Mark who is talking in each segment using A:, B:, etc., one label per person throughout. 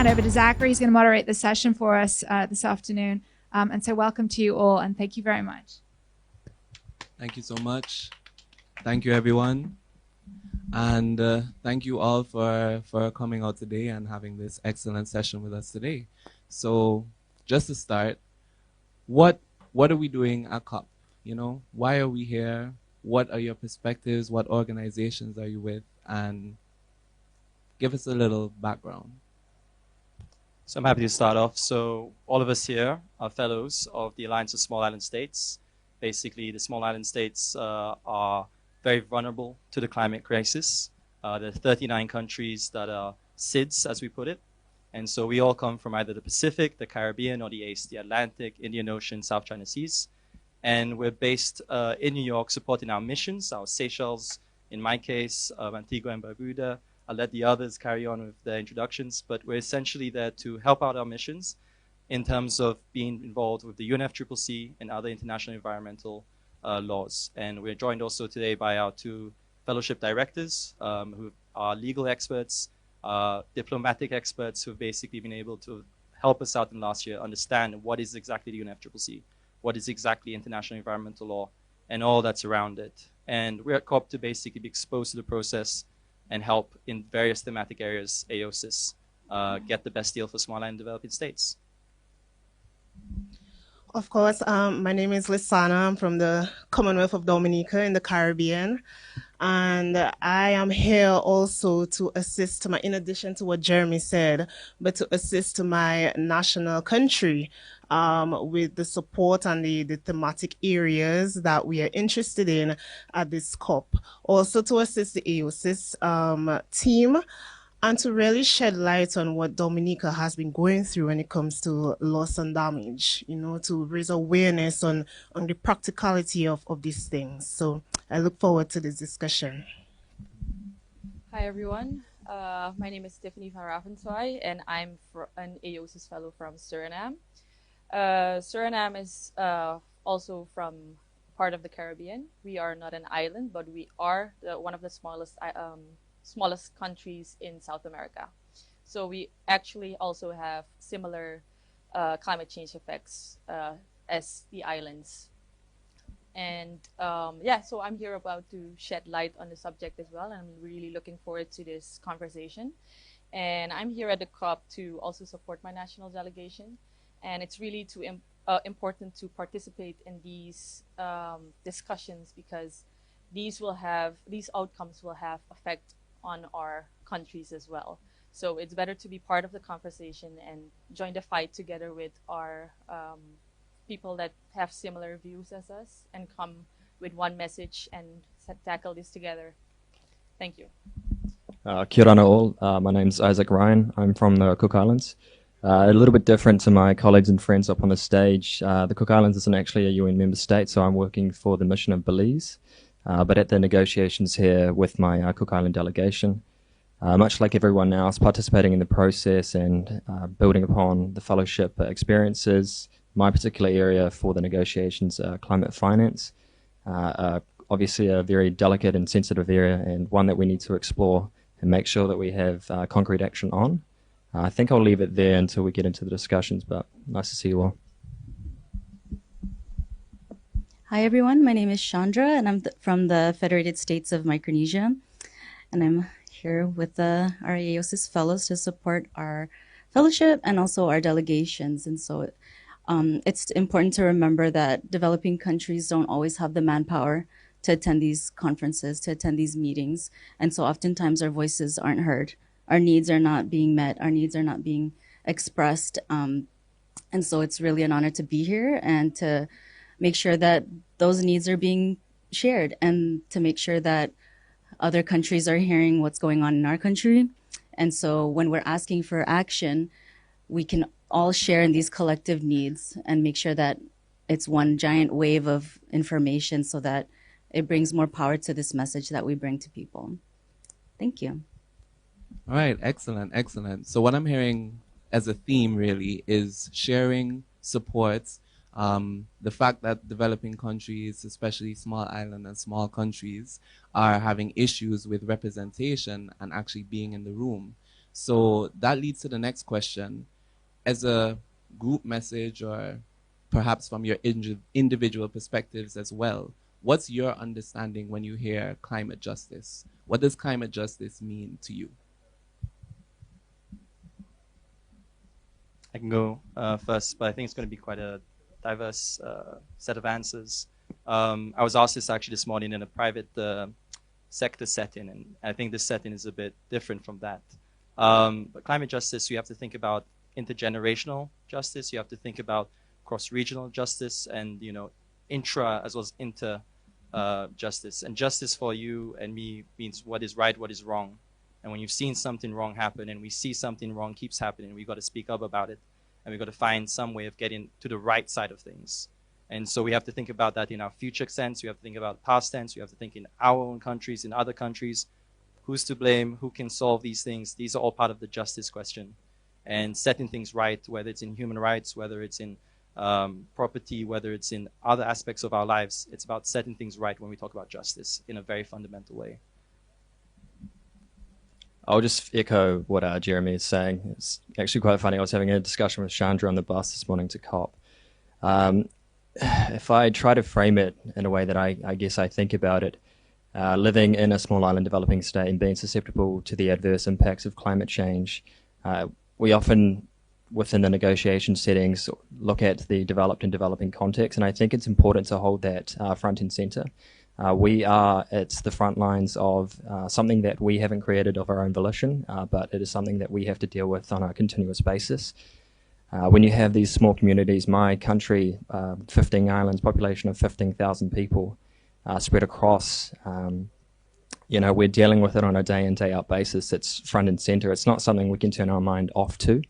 A: hand over to Zachary. He's going to moderate the session for us this afternoon. And so welcome to you all, and thank you very much.
B: Thank you so much. Thank you, everyone. And thank you all for coming out today and having this excellent session with us today. So just to start, what are we doing at COP? You know, why are we here? What are your perspectives? What organizations are you with? And give us a little background.
C: So I'm happy to start off. So all of us here are fellows of the Alliance of Small Island States. Basically, the small island states are very vulnerable to the climate crisis. There are 39 countries that are SIDS, as we put it. And so we all come from either the Pacific, the Caribbean, or the ACE, the Atlantic, Indian Ocean, South China Seas. And we're based in New York supporting our missions, our Seychelles, in my case, Antigua and Barbuda. I'll let the others carry on with their introductions, but we're essentially there to help out our missions in terms of being involved with the UNFCCC and other international environmental laws. And we're joined also today by our two fellowship directors who are legal experts, diplomatic experts who've basically been able to help us out in last year understand what is exactly the UNFCCC, what is exactly international environmental law, and all that's around it. And we're at COP to basically be exposed to the process and help in various thematic areas, AOSIS, get the best deal for small and developing states.
D: Of course, my name is Lisana. I'm from the Commonwealth of Dominica in the Caribbean. And I am here also to assist in addition to what Jeremy said, but to assist my national country with the support and the thematic areas that we are interested in at this COP. Also to assist the AOSIS team and to really shed light on what Dominica has been going through when it comes to loss and damage, you know, to raise awareness on the practicality of these things. So I look forward to this discussion.
E: Hi, everyone. My name is Tiffany van Ravenswaay, and I'm an AOSIS fellow from Suriname. Suriname is also from part of the Caribbean. We are not an island, but we are one of the smallest countries in South America. So we actually also have similar climate change effects as the islands. And so I'm here about to shed light on the subject as well. I'm really looking forward to this conversation. And I'm here at the COP to also support my national delegation. And it's really important to participate in these discussions because these outcomes will have effect on our countries as well. So it's better to be part of the conversation and join the fight together with our people that have similar views as us and come with one message and tackle this together. Thank you.
F: Kia ora all. My name's Isaac Ryan. I'm from the Cook Islands. A little bit different to my colleagues and friends up on the stage. The Cook Islands isn't actually a UN member state, so I'm working for the mission of Belize. But at the negotiations here with my Cook Island delegation, much like everyone else, participating in the process and building upon the fellowship experiences. My particular area for the negotiations, climate finance, obviously a very delicate and sensitive area and one that we need to explore and make sure that we have concrete action on. I think I'll leave it there until we get into the discussions, but nice to see you all.
G: Hi, everyone. My name is Chandra, and I'm from the Federated States of Micronesia. And I'm here with our AOSIS fellows to support our fellowship and also our delegations. And so it's important to remember that developing countries don't always have the manpower to attend these conferences, to attend these meetings. And so oftentimes our voices aren't heard. Our needs are not being met. Our needs are not being expressed. And so it's really an honor to be here and to make sure that those needs are being shared and to make sure that other countries are hearing what's going on in our country. And so when we're asking for action, we can all share in these collective needs and make sure that it's one giant wave of information so that it brings more power to this message that we bring to people. Thank you.
B: All right, excellent, excellent. So what I'm hearing as a theme really is sharing, support, the fact that developing countries, especially small island and small countries, are having issues with representation and actually being in the room. So that leads to the next question. As a group message, or perhaps from your individual perspectives as well, what's your understanding when you hear climate justice? What does climate justice mean to you?
C: I can go first, but I think it's going to be quite a diverse set of answers. I was asked this actually this morning in a private sector setting, and I think this setting is a bit different from that. But climate justice, you have to think about intergenerational justice. You have to think about cross-regional justice, and intra as well as inter justice. And justice for you and me means what is right, what is wrong. And when you've seen something wrong happen, and we see something wrong keeps happening, we've got to speak up about it, and we've got to find some way of getting to the right side of things. And so we have to think about that in our future sense. We have to think about past tense. We have to think in our own countries, in other countries. Who's to blame? Who can solve these things? These are all part of the justice question. And setting things right, whether it's in human rights, whether it's in property, whether it's in other aspects of our lives, it's about setting things right when we talk about justice in a very fundamental way.
F: I'll just echo what Jeremy is saying. It's actually quite funny. I was having a discussion with Chandra on the bus this morning to COP. If I try to frame it in a way that I guess I think about it, living in a small island developing state and being susceptible to the adverse impacts of climate change, we often, within the negotiation settings, look at the developed and developing context, and I think it's important to hold that front and center. We are at the front lines of something that we haven't created of our own volition, but it is something that we have to deal with on a continuous basis. When you have these small communities, my country, 15 islands, population of 15,000 people spread across, we're dealing with it on a day in, day out basis. It's front and center. It's not something we can turn our mind off to.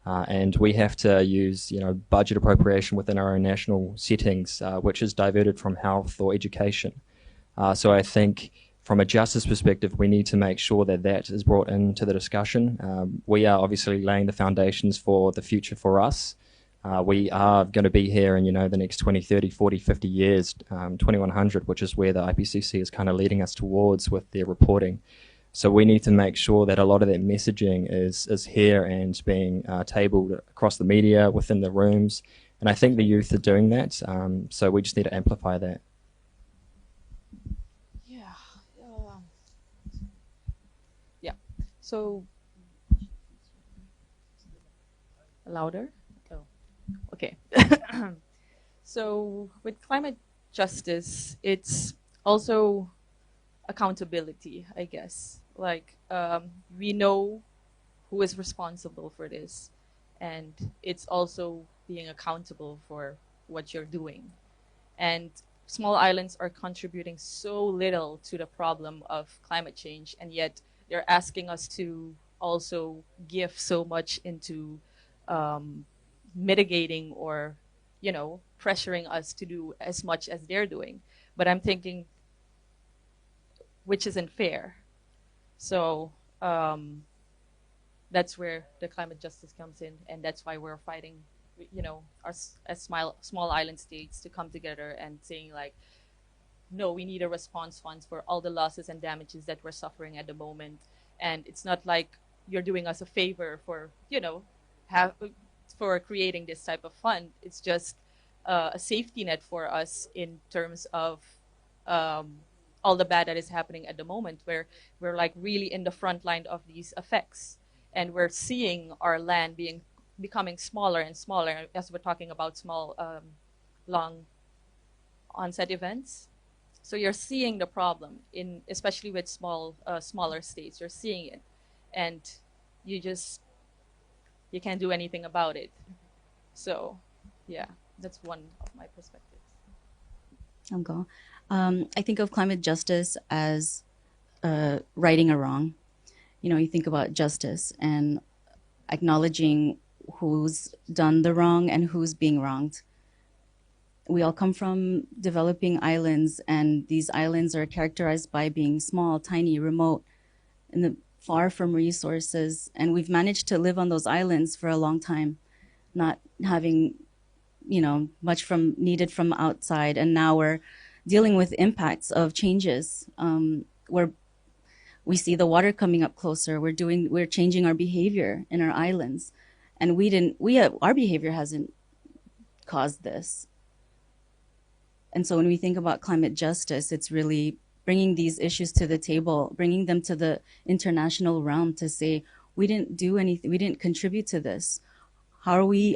F: And we have to use, budget appropriation within our own national settings, which is diverted from health or education. So I think from a justice perspective, we need to make sure that that is brought into the discussion. We are obviously laying the foundations for the future for us. We are going to be here in, the next 20, 30, 40, 50 years, 2100, which is where the IPCC is kind of leading us towards with their reporting. So we need to make sure that a lot of that messaging is here and being tabled across the media, within the rooms. And I think the youth are doing that. So we just need to amplify that.
E: So, louder? Oh, okay. So with climate justice, it's also accountability, I guess. Like, we know who is responsible for this, and it's also being accountable for what you're doing. And small islands are contributing so little to the problem of climate change, and yet they're asking us to also give so much into mitigating or, pressuring us to do as much as they're doing. But I'm thinking, which isn't fair. So that's where the climate justice comes in, and that's why we're fighting, as small island states to come together and saying like, no, we need a response fund for all the losses and damages that we're suffering at the moment. And it's not like you're doing us a favor for, for creating this type of fund. It's just a safety net for us in terms of all the bad that is happening at the moment, where we're like really in the front line of these effects. And we're seeing our land becoming smaller and smaller as we're talking about small, long onset events. So you're seeing the problem especially with smaller states. You're seeing it, and you can't do anything about it. So, yeah, that's one of my perspectives.
G: I'll go. I think of climate justice as righting a wrong. You think about justice and acknowledging who's done the wrong and who's being wronged. We all come from developing islands, and these islands are characterized by being small, tiny, remote, and far from resources. And we've managed to live on those islands for a long time, not having, much needed from outside. And now we're dealing with impacts of changes. We see the water coming up closer. We're changing our behavior in our islands, and our behavior hasn't caused this. And so when we think about climate justice, it's really bringing these issues to the table, bringing them to the international realm to say, we didn't do anything, we didn't contribute to this. How are we?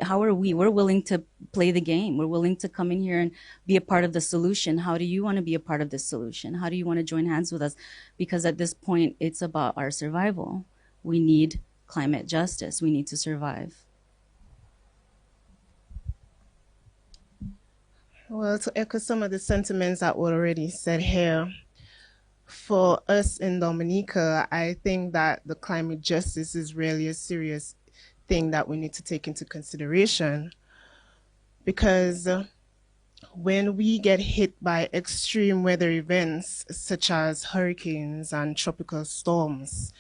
G: We're willing to play the game. We're willing to come in here and be a part of the solution. How do you want to be a part of this solution? How do you want to join hands with us? Because at this point, it's about our survival. We need climate justice. We need to survive.
D: Well, to echo some of the sentiments that were already said here, for us in Dominica, I think that the climate justice is really a serious thing that we need to take into consideration, because when we get hit by extreme weather events such as hurricanes and tropical storms,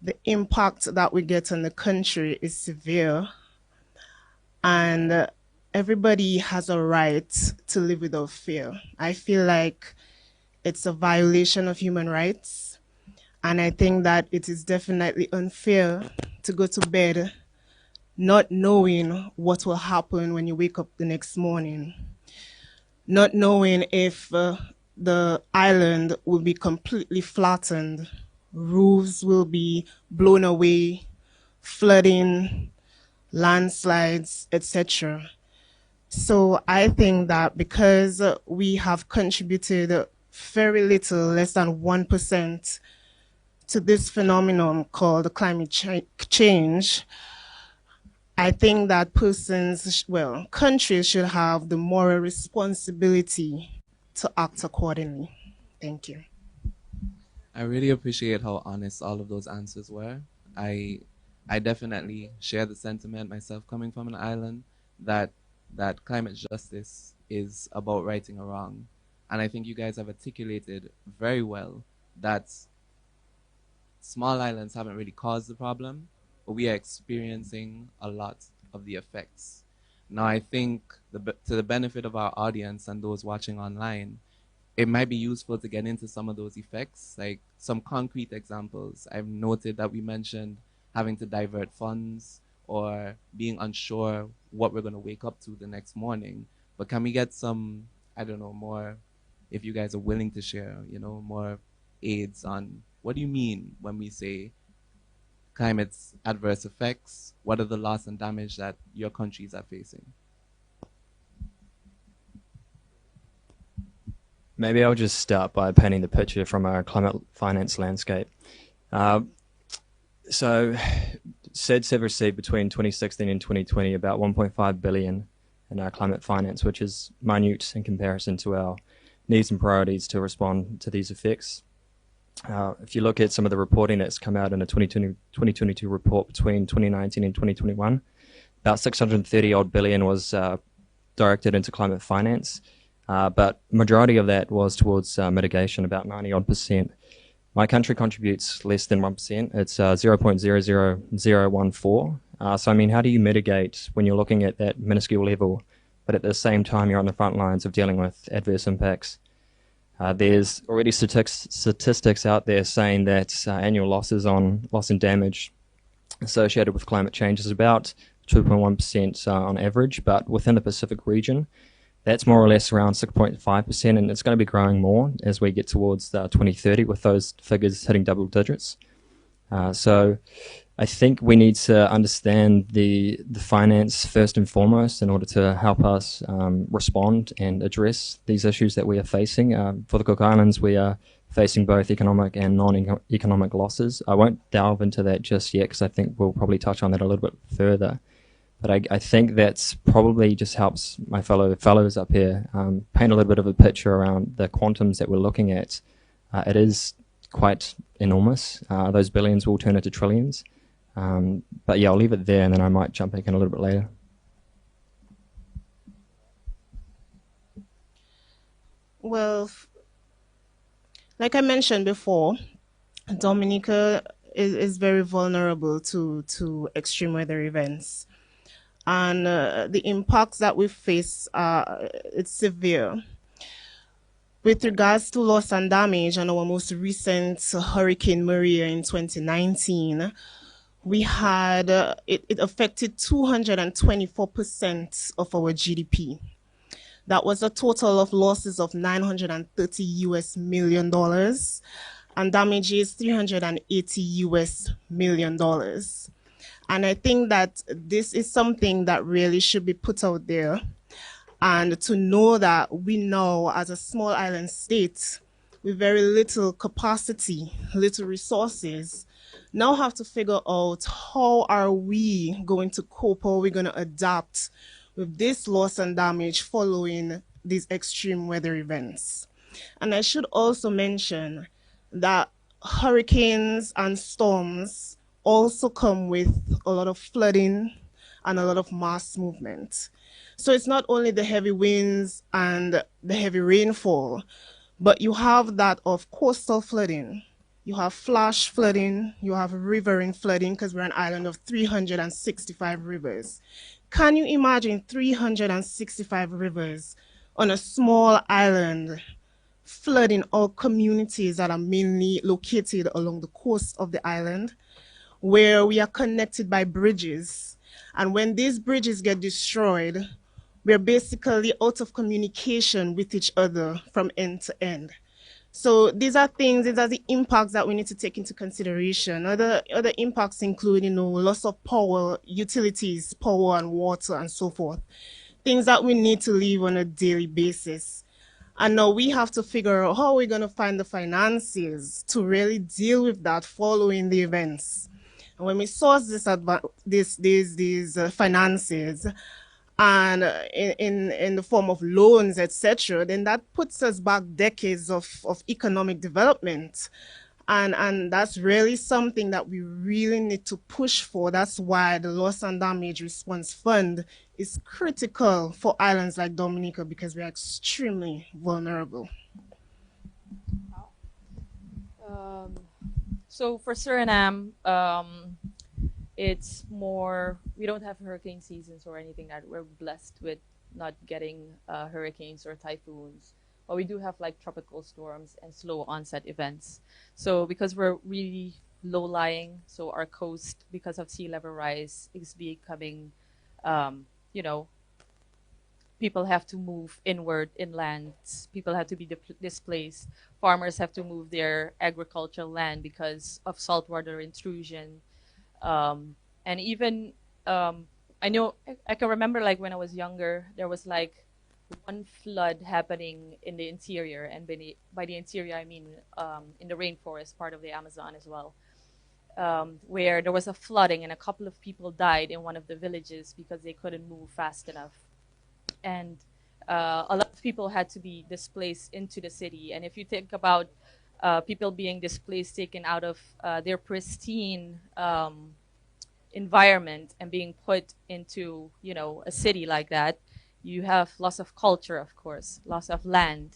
D: the impact that we get on the country is severe, and everybody has a right to live without fear. I feel like it's a violation of human rights, and I think that it is definitely unfair to go to bed not knowing what will happen when you wake up the next morning, not knowing if the island will be completely flattened, roofs will be blown away, flooding, landslides, etc. So I think that because we have contributed very little, less than 1%, to this phenomenon called climate change, I think that countries should have the moral responsibility to act accordingly. Thank you.
B: I really appreciate how honest all of those answers were. I definitely share the sentiment myself, coming from an island, that climate justice is about righting a wrong. And I think you guys have articulated very well that small islands haven't really caused the problem, but we are experiencing a lot of the effects. Now, I think to the benefit of our audience and those watching online, it might be useful to get into some of those effects, like some concrete examples. I've noted that we mentioned having to divert funds or being unsure what we're going to wake up to the next morning. But can we get some, I don't know, more, if you guys are willing to share, more aids on what do you mean when we say climate's adverse effects? What are the loss and damage that your countries are facing?
F: Maybe I'll just start by painting the picture from our climate finance landscape. So SEDS have received between 2016 and 2020 about 1.5 billion in our climate finance, which is minute in comparison to our needs and priorities to respond to these effects. If you look at some of the reporting that's come out in a 2022 report between 2019 and 2021, about 630 odd billion was directed into climate finance, but majority of that was towards mitigation, about 90 odd percent. My country contributes less than 1%. It's 0.00014. So, I mean, how do you mitigate when you're looking at that minuscule level, but at the same time you're on the front lines of dealing with adverse impacts? There's already statistics out there saying that annual loss and damage associated with climate change is about 2.1% on average, but within the Pacific region, that's more or less around 6.5%, and it's going to be growing more as we get towards 2030 with those figures hitting double digits. So I think we need to understand the finance first and foremost in order to help us respond and address these issues that we are facing. For the Cook Islands, we are facing both economic and non-economic losses. I won't delve into that just yet because I think we'll probably touch on that a little bit further. But I think that's probably just helps my fellows up here paint a little bit of a picture around the quantums that we're looking at. It is quite enormous. Those billions will turn into trillions. But yeah, I'll leave it there and then I might jump back in a little bit later.
D: Well, like I mentioned before, Dominica is very vulnerable to extreme weather events. And the impacts that we face, it's severe. With regards to loss and damage on our most recent Hurricane Maria in 2019, we had, it affected 224% of our GDP. That was a total of losses of $930 million and damages $380 million. And I think that this is something that really should be put out there. And to know that we now, as a small island state with very little capacity, little resources, now have to figure out how are we going to cope, how are we going to adapt with this loss and damage following these extreme weather events. And I should also mention that hurricanes and storms also come with a lot of flooding and a lot of mass movement. So it's not only the heavy winds and the heavy rainfall, but you have that of coastal flooding. You have flash flooding, you have riverine flooding, because we're an island of 365 rivers. Can you imagine 365 rivers on a small island flooding all communities that are mainly located along the coast of the island, where we are connected by bridges? And when these bridges get destroyed, we're basically out of communication with each other from end to end. So these are the impacts that we need to take into consideration. Other impacts include, loss of power, utilities, power and water and so forth. Things that we need to live on a daily basis. And now we have to figure out how we're going to find the finances to really deal with that following the events. And when we source these finances, and in the form of loans, etc., then that puts us back decades of economic development. And that's really something that we really need to push for. That's why the Loss and Damage Response Fund is critical for islands like Dominica, because we are extremely vulnerable.
E: So for Suriname, it's more, we don't have hurricane seasons or anything that we're blessed with not getting hurricanes or typhoons. But we do have like tropical storms and slow onset events. So because we're really low lying, so our coast, because of sea level rise, is becoming, people have to move inward, inland. People have to be displaced. Farmers have to move their agricultural land because of saltwater intrusion. And even I can remember, like when I was younger, there was like one flood happening in the interior, and by the interior I mean in the rainforest part of the Amazon as well, where there was a flooding and a couple of people died in one of the villages because they couldn't move fast enough, and a lot of people had to be displaced into the city. And if you think about people being displaced, taken out of their pristine environment and being put into, a city like that, you have loss of culture, of course, loss of land,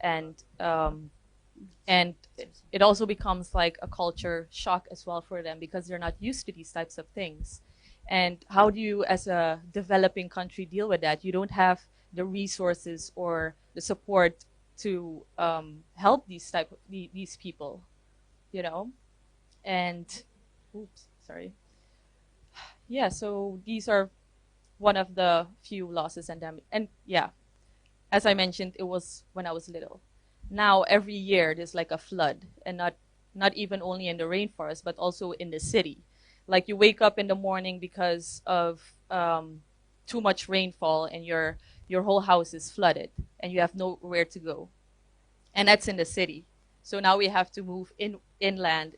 E: and it also becomes like a culture shock as well for them, because they're not used to these types of things. And how do you, as a developing country, deal with that? You don't have the resources or the support to help these people, and yeah, so these are one of the few losses and damage. And yeah, as I mentioned, it was when I was little. Now every year there's like a flood, and not even only in the rainforest, but also in the city. Like you wake up in the morning because of too much rainfall, and your whole house is flooded, and you have nowhere to go. And that's in the city. So now we have to move inland,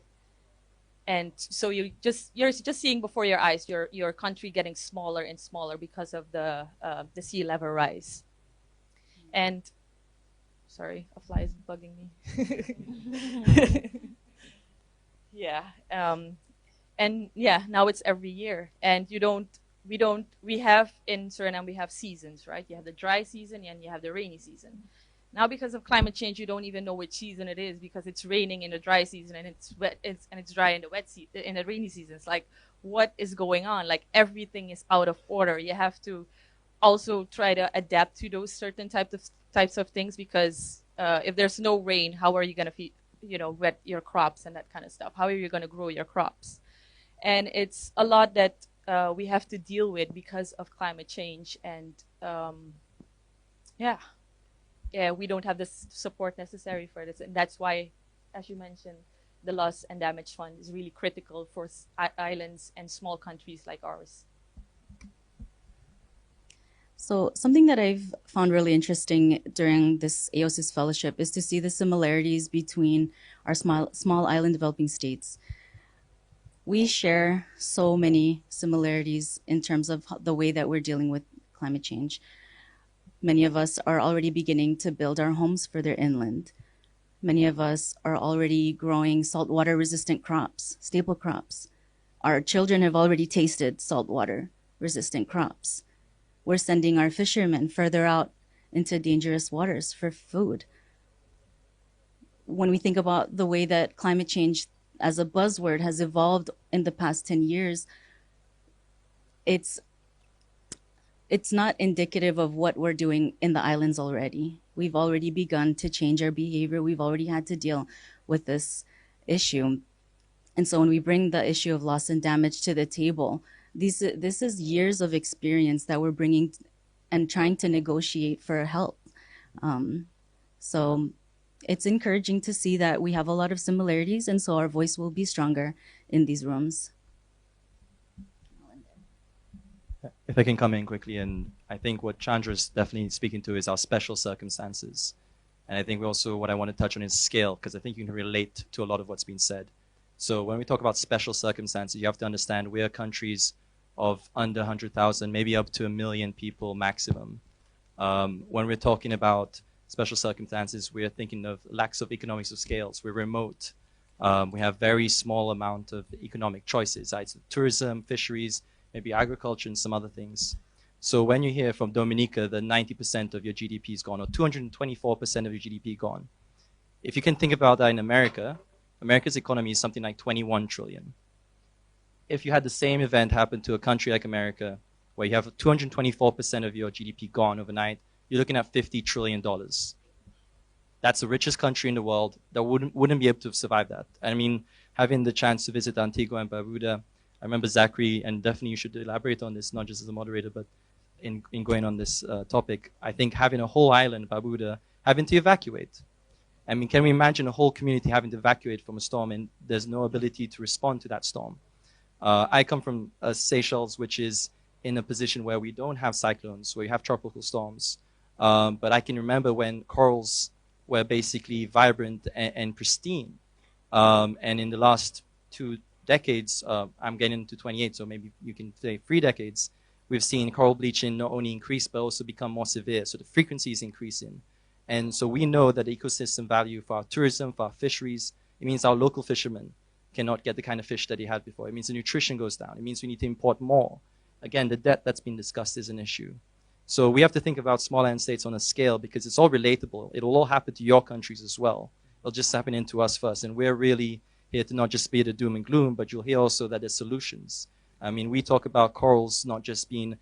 E: and so you're just seeing before your eyes your country getting smaller and smaller because of the sea level rise. And sorry, a fly is bugging me. Yeah, and yeah, now it's every year, and we have in Suriname, we have seasons, right? You have the dry season and you have the rainy season. Now, because of climate change, you don't even know which season it is, because it's raining in the dry season and it's wet, and it's dry in the rainy season. It's like, what is going on? Like everything is out of order. You have to also try to adapt to those certain types of things, because if there's no rain, how are you going to feed, wet your crops and that kind of stuff? How are you going to grow your crops? And it's a lot that we have to deal with because of climate change. And yeah, we don't have the support necessary for this. And that's why, as you mentioned, the Loss and Damage Fund is really critical for islands and small countries like ours.
G: So something that I've found really interesting during this AOSIS fellowship is to see the similarities between our small island developing states. We share so many similarities in terms of the way that we're dealing with climate change. Many of us are already beginning to build our homes further inland. Many of us are already growing saltwater resistant crops, staple crops. Our children have already tasted saltwater resistant crops. We're sending our fishermen further out into dangerous waters for food. When we think about the way that climate change as a buzzword has evolved in the past 10 years, it's not indicative of what we're doing in the islands already. We've already begun to change our behavior. We've already had to deal with this issue. And so when we bring the issue of loss and damage to the table, this is years of experience that we're bringing and trying to negotiate for help. So it's encouraging to see that we have a lot of similarities, and so our voice will be stronger in these rooms.
C: If I can come in quickly, and I think what Chandra is definitely speaking to is our special circumstances. And I think also what I want to touch on is scale, because I think you can relate to a lot of what's been said. So when we talk about special circumstances, you have to understand we are countries of under 100,000, maybe up to 1 million people maximum. When we're talking about special circumstances, we're thinking of lacks of economics of scales. We're remote. We have very small amount of economic choices, either tourism, fisheries, maybe agriculture, and some other things. So when you hear from Dominica that 90% of your GDP is gone, or 224% of your GDP gone, if you can think about that in America, America's economy is something like 21 trillion. If you had the same event happen to a country like America, where you have 224% of your GDP gone overnight, you're looking at $50 trillion. That's the richest country in the world that wouldn't be able to survive that. I mean, having the chance to visit Antigua and Barbuda, I remember Zachary, and definitely you should elaborate on this, not just as a moderator, but in going on this topic. I think having a whole island, Barbuda, having to evacuate. I mean, can we imagine a whole community having to evacuate from a storm and there's no ability to respond to that storm? I come from Seychelles, which is in a position where we don't have cyclones, where you have tropical storms. But I can remember when corals were basically vibrant and pristine. And in the last 2 decades, I'm getting to 28, so maybe you can say 3 decades, we've seen coral bleaching not only increase, but also become more severe. So the frequency is increasing. And so we know that the ecosystem value for our tourism, for our fisheries, it means our local fishermen cannot get the kind of fish that they had before. It means the nutrition goes down. It means we need to import more. Again, the debt that's been discussed is an issue. So we have to think about small island states on a scale because it's all relatable. It'll all happen to your countries as well. It'll just happen to us first. And we're really here to not just be the doom and gloom, but you'll hear also that there's solutions. I mean, we talk about corals not just being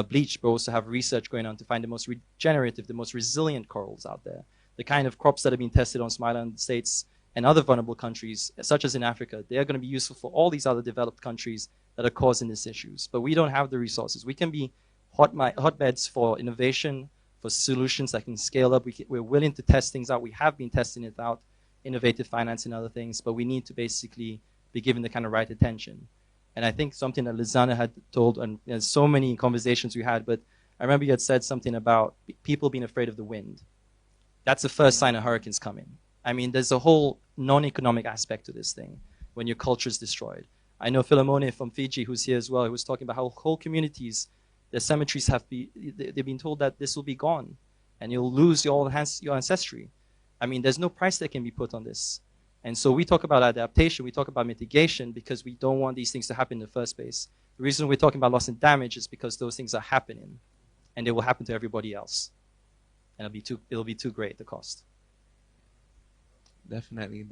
C: bleached, but also have research going on to find the most regenerative, the most resilient corals out there. The kind of crops that have been tested on small island states and other vulnerable countries, such as in Africa, they are going to be useful for all these other developed countries that are causing these issues. But we don't have the resources. We can be hotbeds for innovation, for solutions that can scale up. We're willing to test things out. We have been testing it out, innovative finance and other things, but we need to basically be given the kind of right attention. And I think something that Lizana had told, and there's so many conversations we had, but I remember you had said something about people being afraid of the wind. That's the first sign of hurricanes coming. I mean, there's a whole non-economic aspect to this thing when your culture is destroyed. I know Philemone from Fiji, who's here as well, who was talking about how whole communities, their cemeteries they've been told that this will be gone and you'll lose your ancestry. I mean, there's no price that can be put on this. And so we talk about adaptation, we talk about mitigation because we don't want these things to happen in the first place. The reason we're talking about loss and damage is because those things are happening and they will happen to everybody else. And it'll be too great, the cost.
B: Definitely.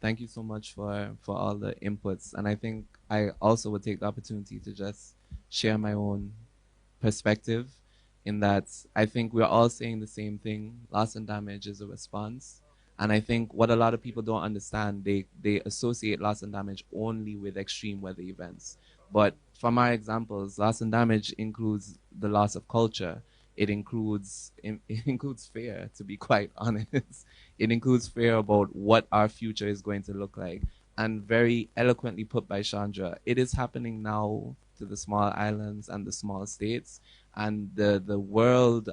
B: Thank you so much for all the inputs. And I think I also would take the opportunity to just share my own perspective in that I think we're all saying the same thing. Loss and damage is a response. And I think what a lot of people don't understand, they associate loss and damage only with extreme weather events. But from our examples, loss and damage includes the loss of culture. It includes fear, to be quite honest. It includes fear about what our future is going to look like. And very eloquently put by Chandra, it is happening now to the small islands and the small states. And the world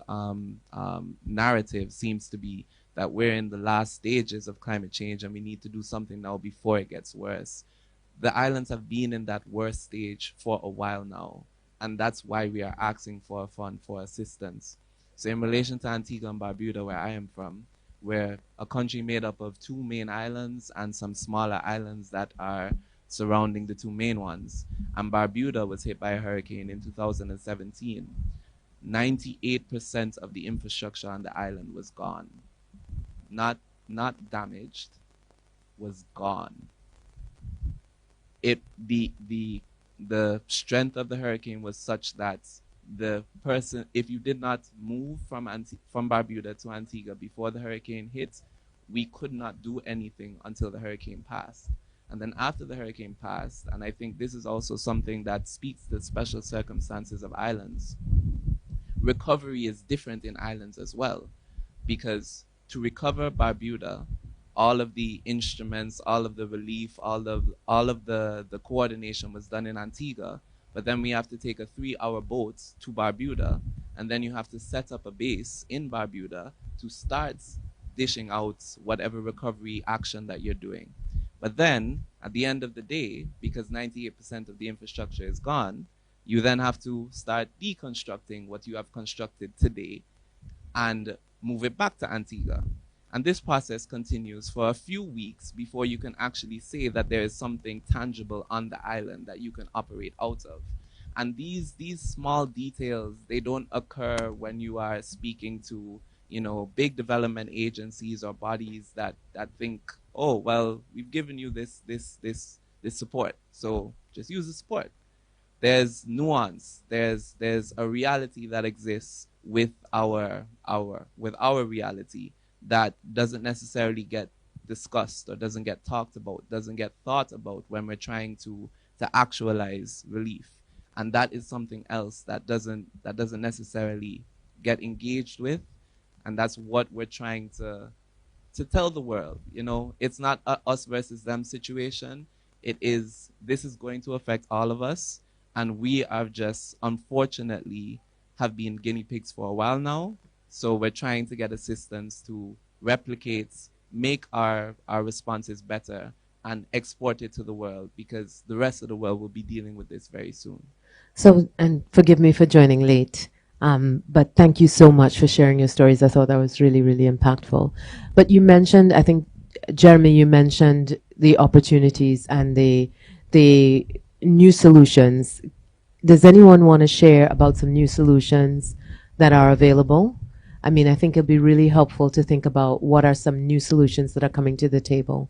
B: narrative seems to be that we're in the last stages of climate change and we need to do something now before it gets worse. The islands have been in that worst stage for a while now, and that's why we are asking for a fund for assistance. So in relation to Antigua and Barbuda, where I am from, we're a country made up of 2 main islands and some smaller islands that are surrounding the 2 main ones. And Barbuda was hit by a hurricane in 2017. 98% of the infrastructure on the island was gone. Not damaged, was gone. The strength of the hurricane was such that the person, if you did not move from Barbuda to Antigua before the hurricane hit, we could not do anything until the hurricane passed. And then after the hurricane passed, and I think this is also something that speaks to the special circumstances of islands, recovery is different in islands as well, because to recover Barbuda, all of the instruments, all of the relief, all of the coordination was done in Antigua, but then we have to take a 3-hour boat to Barbuda, and then you have to set up a base in Barbuda to start dishing out whatever recovery action that you're doing. But then, at the end of the day, because 98% of the infrastructure is gone, you then have to start deconstructing what you have constructed today and move it back to Antigua. And this process continues for a few weeks before you can actually say that there is something tangible on the island that you can operate out of. And these small details, they don't occur when you are speaking to, big development agencies or bodies that think, oh, well, we've given you this support, so just use the support. There's nuance. There's a reality that exists with our reality that doesn't necessarily get discussed or doesn't get talked about, doesn't get thought about when we're trying to actualize relief. And that is something else that doesn't necessarily get engaged with. And that's what we're trying to tell the world. It's not a us versus them situation. This is going to affect all of us. And we are just, unfortunately, have been guinea pigs for a while now. So we're trying to get assistance to replicate, make our responses better, and export it to the world, because the rest of the world will be dealing with this very soon.
H: So, and forgive me for joining late, but thank you so much for sharing your stories. I thought that was really, really impactful. But you mentioned, I think, Jeremy, you mentioned the opportunities and the new solutions. Does anyone want to share about some new solutions that are available? I mean, I think it'll be really helpful to think about what are some new solutions that are coming to the table.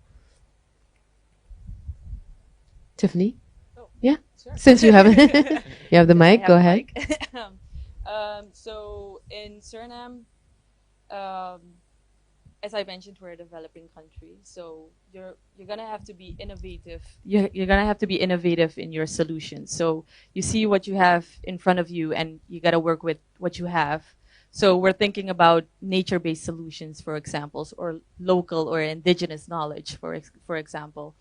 H: Tiffany?
E: Oh,
H: yeah?
E: Sure.
H: Since you have you have the mic, go ahead.
E: So in Suriname, as I mentioned, we're a developing country, so you're gonna have to be innovative. You're gonna have to be innovative in your solutions. So you see what you have in front of you, and you gotta work with what you have. So we're thinking about nature-based solutions, for examples, or local or indigenous knowledge, for example.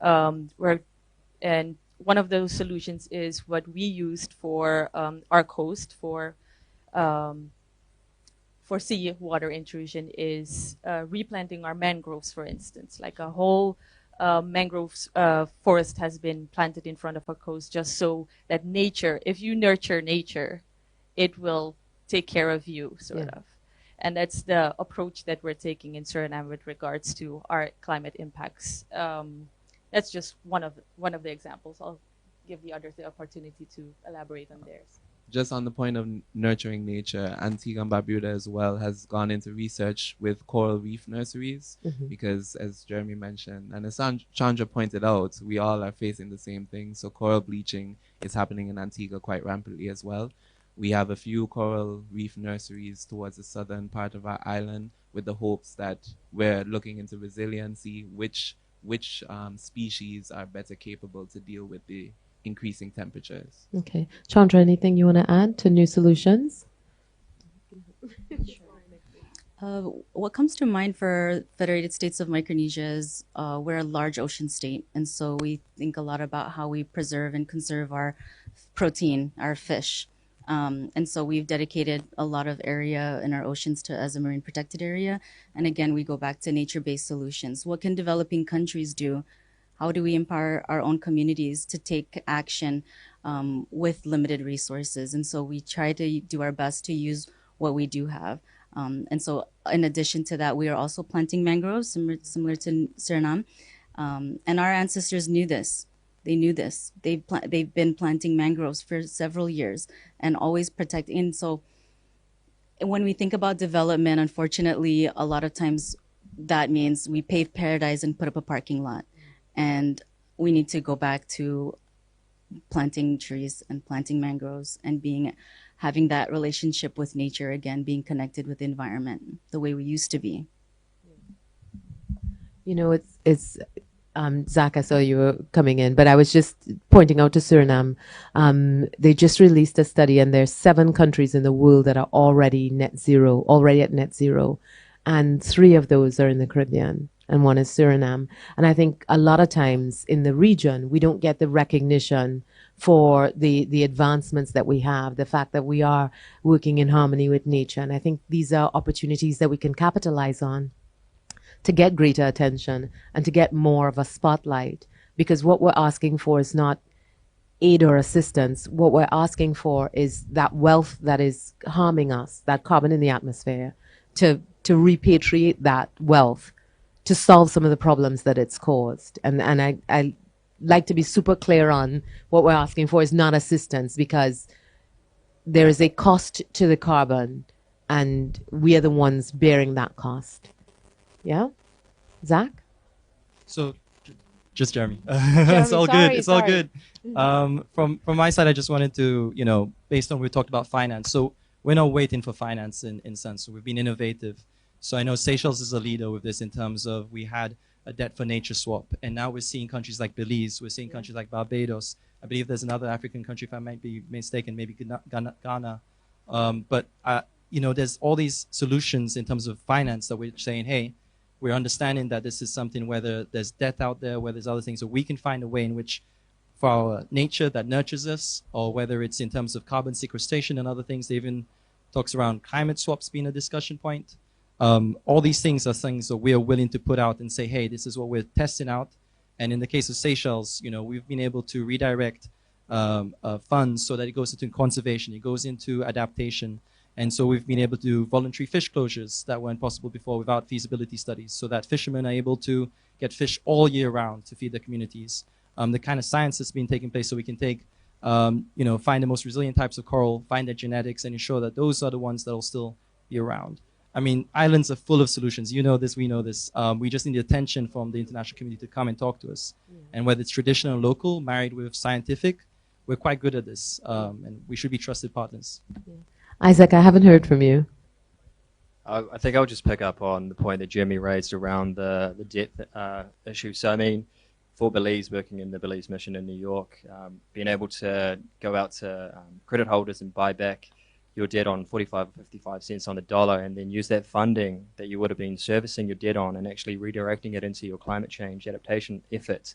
E: And one of those solutions is what we used for our coast for sea water intrusion is replanting our mangroves, for instance. Like a whole mangrove forest has been planted in front of our coast, just so that nature, if you nurture nature, it will take care of you, sort of. And that's the approach that we're taking in Suriname with regards to our climate impacts. That's just one of the examples. I'll give the others the opportunity to elaborate on theirs.
B: Just on the point of nurturing nature, Antigua and Barbuda as well has gone into research with coral reef nurseries, because as Jeremy mentioned, and as Chandra pointed out, we all are facing the same thing. So coral bleaching is happening in Antigua quite rampantly as well. We have a few coral reef nurseries towards the southern part of our island with the hopes that we're looking into resiliency, which species are better capable to deal with the increasing temperatures.
H: Okay. Chandra, anything you want to add to New Solutions?
G: What comes to mind for Federated States of Micronesia is we're a large ocean state, and so we think a lot about how we preserve and conserve our protein, our fish. And so we've dedicated a lot of area in our oceans to as a marine protected area. And again, we go back to nature-based solutions. What can developing countries do? How do we empower our own communities to take action with limited resources? And so we try to do our best to use what we do have. And so in addition to that, we are also planting mangroves, similar to Suriname. And our ancestors knew this. They knew this. They've been planting mangroves for several years and always protecting. So when we think about development, unfortunately, a lot of times that means we pave paradise and put up a parking lot. And we need to go back to planting trees and planting mangroves and having that relationship with nature again, being connected with the environment the way we used to be.
H: You know, it's Zach, I saw you were coming in, but I was just pointing out to Suriname. They just released a study, and there's 7 countries in the world that are already at net zero, and 3 of those are in the Caribbean, and 1 is Suriname. And I think a lot of times in the region, we don't get the recognition for the advancements that we have, the fact that we are working in harmony with nature. And I think these are opportunities that we can capitalize on to get greater attention and to get more of a spotlight, because what we're asking for is not aid or assistance. What we're asking for is that wealth that is harming us, that carbon in the atmosphere, to repatriate that wealth to solve some of the problems that it's caused. And I like to be super clear on what we're asking for is not assistance, because there is a cost to the carbon and we are the ones bearing that cost. Yeah? Zach?
C: So, just Jeremy.
A: Jeremy,
C: It's all
A: sorry,
C: good. It's all
A: sorry.
C: good. From my side, I just wanted to, based on we talked about finance. So we're not waiting for finance in sense. So we've been innovative. So I know Seychelles is a leader with this in terms of we had a debt for nature swap, and now we're seeing countries like Belize, we're seeing countries like Barbados. I believe there's another African country, if I might be mistaken, maybe Ghana. But there's all these solutions in terms of finance that we're saying, hey, we're understanding that this is something, whether there's debt out there, whether there's other things, so we can find a way in which for our nature that nurtures us, or whether it's in terms of carbon sequestration and other things. They even talks around climate swaps being a discussion point. All these things are things that we are willing to put out and say, hey, this is what we're testing out. And in the case of Seychelles, we've been able to redirect funds so that it goes into conservation, it goes into adaptation. And so we've been able to do voluntary fish closures that weren't possible before without feasibility studies, so that fishermen are able to get fish all year round to feed their communities. The kind of science that's been taking place, so we can take, find the most resilient types of coral, find their genetics, and ensure that those are the ones that will still be around. I mean, islands are full of solutions. You know this, we know this. We just need the attention from the international community to come and talk to us. Yeah. And whether it's traditional, local, married with scientific, we're quite good at this, and we should be trusted partners.
H: Yeah. Isaac, I haven't heard from you.
F: I think I'll just pick up on the point that Jeremy raised around the debt issue. So, I mean, for Belize, working in the Belize mission in New York, being able to go out to credit holders and buy back your debt on 45 or 55 cents on the dollar, and then use that funding that you would have been servicing your debt on and actually redirecting it into your climate change adaptation efforts,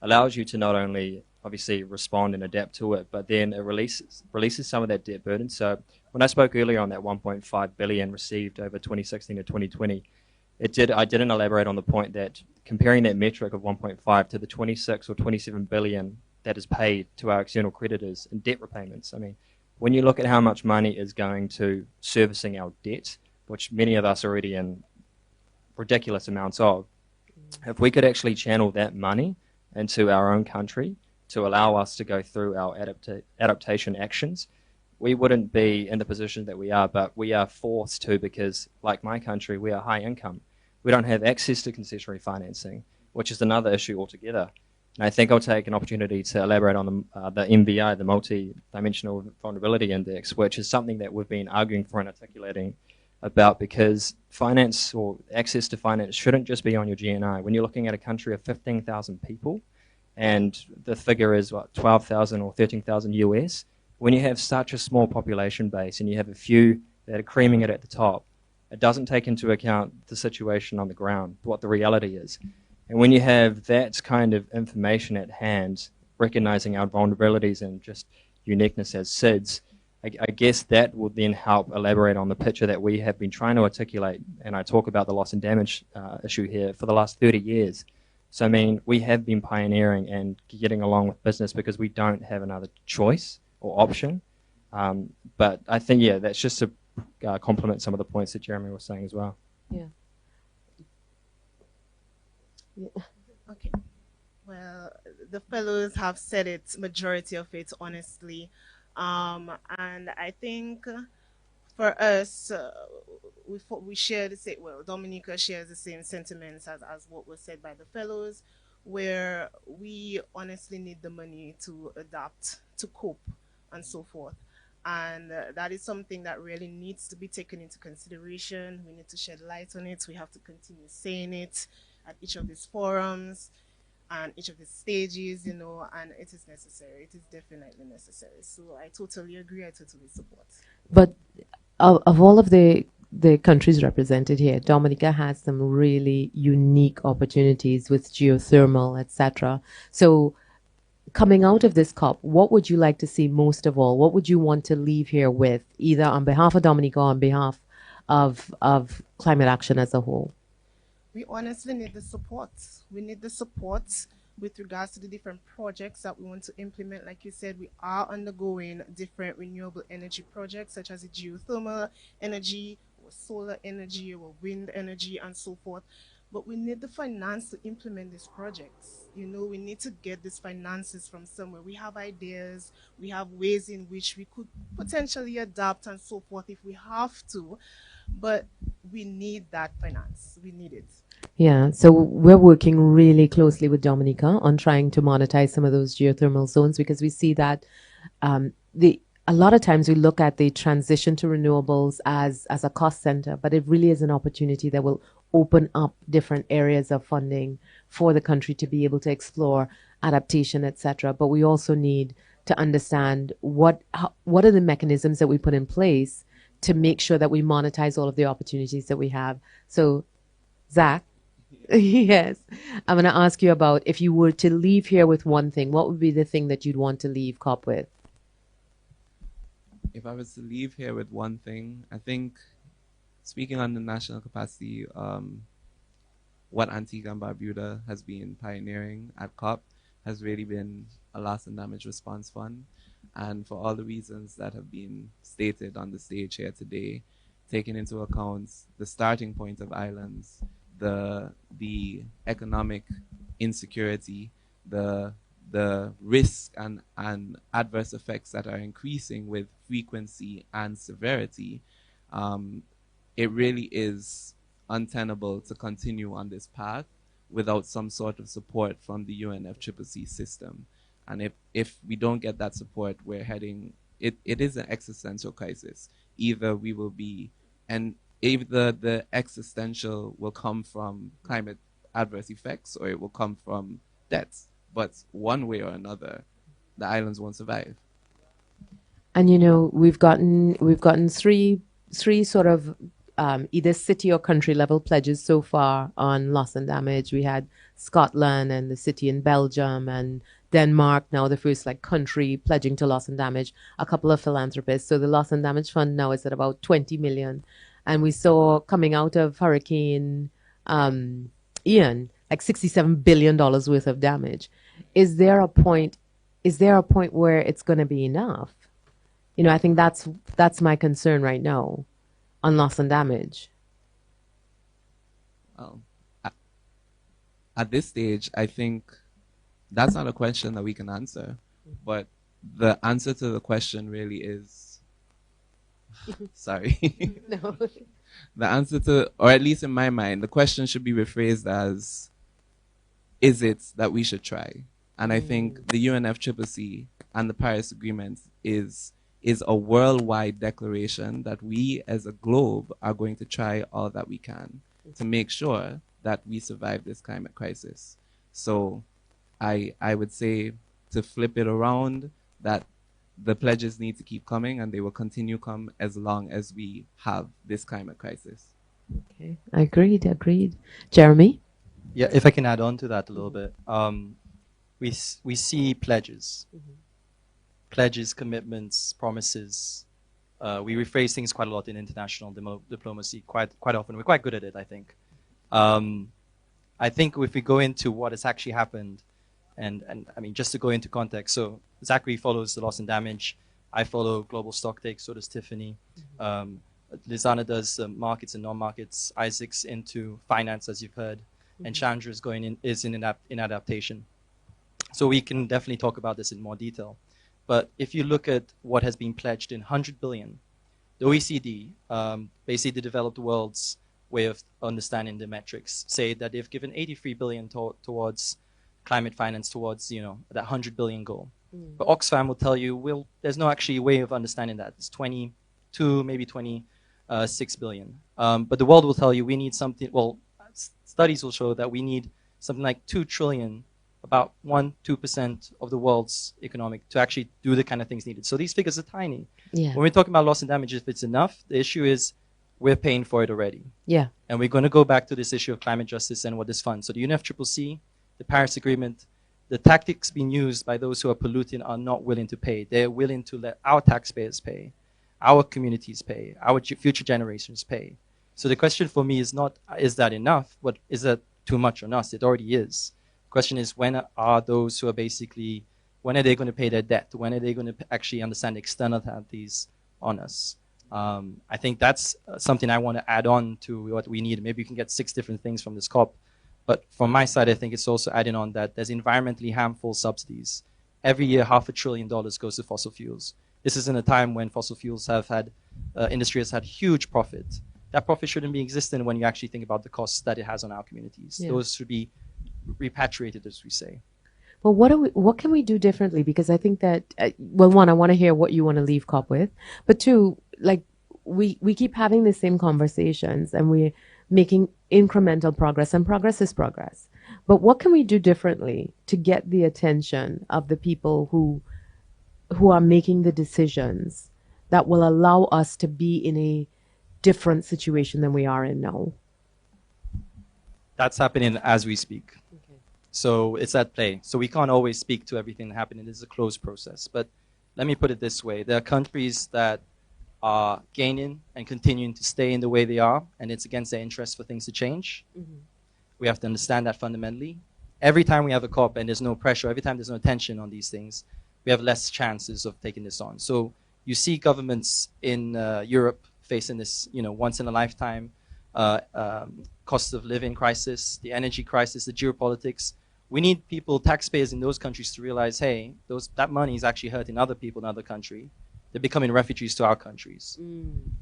F: allows you to not only obviously respond and adapt to it, but then it releases some of that debt burden. So when I spoke earlier on that 1.5 billion received over 2016 to 2020, I didn't elaborate on the point that comparing that metric of 1.5 to the 26 or 27 billion that is paid to our external creditors in debt repayments. I mean, when you look at how much money is going to servicing our debt, which many of us are already in ridiculous amounts of, if we could actually channel that money into our own country to allow us to go through our adaptation actions, we wouldn't be in the position that we are, but we are forced to, because like my country, we are high income. We don't have access to concessionary financing, which is another issue altogether. And I think I'll take an opportunity to elaborate on the MVI, the Multi-Dimensional Vulnerability Index, which is something that we've been arguing for and articulating about, because finance or access to finance shouldn't just be on your GNI. When you're looking at a country of 15,000 people, and the figure is what, 12,000 or 13,000 US, when you have such a small population base and you have a few that are creaming it at the top, it doesn't take into account the situation on the ground, what the reality is. And when you have that kind of information at hand, recognizing our vulnerabilities and just uniqueness as SIDS, I guess that will then help elaborate on the picture that we have been trying to articulate. And I talk about the loss and damage issue here for the last 30 years. So, I mean, we have been pioneering and getting along with business because we don't have another choice or option. But I think, yeah, that's just to complement some of the points that Jeremy was saying as well.
H: Yeah.
D: Okay. Well, the fellows have said it, majority of it, honestly. And I think for us, we share the same, well, Dominica shares the same sentiments as what was said by the fellows, where we honestly need the money to adapt, to cope, and so forth. And that is something that really needs to be taken into consideration. We need to shed light on it. We have to continue saying it at each of these forums and each of the stages, you know, and it is necessary. It is definitely necessary. So I totally agree. I totally support.
H: But of all of the countries represented here, Dominica has some really unique opportunities with geothermal, etc. So coming out of this COP, what would you like to see most of all? What would you want to leave here with, either on behalf of Dominica or on behalf of climate action as a whole?
D: We honestly need the support. We need the support with regards to the different projects that we want to implement. Like you said, we are undergoing different renewable energy projects, such as the geothermal energy, or solar energy, or wind energy, and so forth. But we need the finance to implement these projects. You know, we need to get these finances from somewhere. We have ideas, we have ways in which we could potentially adapt and so forth if we have to, but we need that finance. We need it.
H: Yeah, so we're working really closely with Dominica on trying to monetize some of those geothermal zones, because we see that a lot of times we look at the transition to renewables as a cost center, but it really is an opportunity that will open up different areas of funding for the country to be able to explore adaptation, etc. But we also need to understand what are the mechanisms that we put in place to make sure that we monetize all of the opportunities that we have. So, Zach, yes, I'm going to ask you about, if you were to leave here with one thing, what would be the thing that you'd want to leave COP with?
B: If I was to leave here with one thing, I think, speaking on the national capacity, what Antigua and Barbuda has been pioneering at COP has really been a loss and damage response fund. And for all the reasons that have been stated on the stage here today, taking into account the starting point of islands, the economic insecurity, the risk and adverse effects that are increasing with frequency and severity, it really is untenable to continue on this path without some sort of support from the UNFCCC system. And if we don't get that support, we're heading, it is an existential crisis. Either we will be, and either the existential will come from climate adverse effects, or it will come from deaths. But one way or another, the islands won't survive.
H: And you know, we've gotten three sort of either city or country level pledges so far on loss and damage. We had Scotland and the city in Belgium, and Denmark, now the first like country pledging to loss and damage, a couple of philanthropists. So the loss and damage fund now is at about 20 million. And we saw coming out of Hurricane Ian, like $67 billion worth of damage. Is there a point where it's going to be enough? You know, I think that's my concern right now on loss and damage.
B: At this stage, I think that's not a question that we can answer. But the answer to the question really is, sorry.
H: No.
B: The answer to, or at least in my mind, the question should be rephrased as, is it that we should try? And I think the UNFCCC and the Paris Agreement is a worldwide declaration that we as a globe are going to try all that we can to make sure that we survive this climate crisis. So I would say, to flip it around, that the pledges need to keep coming, and they will continue come as long as we have this climate crisis.
H: Okay, agreed. Jeremy?
C: Yeah, if I can add on to that a little bit. We see pledges. Pledges, commitments, promises. We rephrase things quite a lot in international diplomacy, quite often. We're quite good at it, I think. I think if we go into what has actually happened, and I mean, just to go into context, so Zachary follows the loss and damage. I follow global stock take, so does Tiffany. Lizana does markets and non-markets. Isaac's into finance, as you've heard. And Chandra is in adaptation. So we can definitely talk about this in more detail. But if you look at what has been pledged in 100 billion, the OECD, basically the developed world's way of understanding the metrics, say that they've given 83 billion towards climate finance, towards that 100 billion goal. But Oxfam will tell you, there's no actually way of understanding that. It's 22, maybe 26 billion. But the world will tell you we need something. Well, studies will show that we need something like 2 trillion, about 1-2% of the world's economic, to actually do the kind of things needed. So these figures are tiny.
H: Yeah.
C: When we're talking about loss and damage, if it's enough, the issue is we're paying for it already.
H: Yeah.
C: And we're going to go back to this issue of climate justice and what is funds. So the UNFCCC, the Paris Agreement, the tactics being used by those who are polluting are not willing to pay. They're willing to let our taxpayers pay, our communities pay, our future generations pay. So the question for me is not, is that enough, but is that too much on us? It already is. The question is, when are those who are basically, when are they going to pay their debt? When are they going to actually understand the externalities on us? I think that's something I want to add on to what we need. Maybe we can get 6 different things from this COP. But from my side, I think it's also adding on that there's environmentally harmful subsidies. Every year, $500 billion goes to fossil fuels. This is in a time when fossil fuels have had, industry has had huge profit. That profit shouldn't be existing when you actually think about the costs that it has on our communities.
H: Yeah.
C: Those should be repatriated, as we say.
H: Well, what can we do differently? Because I think that, well, one, I want to hear what you want to leave COP with. But two, like, we keep having the same conversations and we're making incremental progress, and progress is progress. But what can we do differently to get the attention of the people who are making the decisions that will allow us to be in a different situation than we are in now?
C: That's happening as we speak. Okay. So it's at play. So we can't always speak to everything happening. This is a closed process. But let me put it this way. There are countries that are gaining and continuing to stay in the way they are, and it's against their interest for things to change. We have to understand that fundamentally. Every time we have a COP and there's no pressure, every time there's no tension on these things, we have less chances of taking this on. So you see governments in Europe facing this, once in a lifetime cost of living crisis, the energy crisis, the geopolitics. We need people, taxpayers in those countries, to realize, hey, that money is actually hurting other people in other countries. They're becoming refugees to our countries.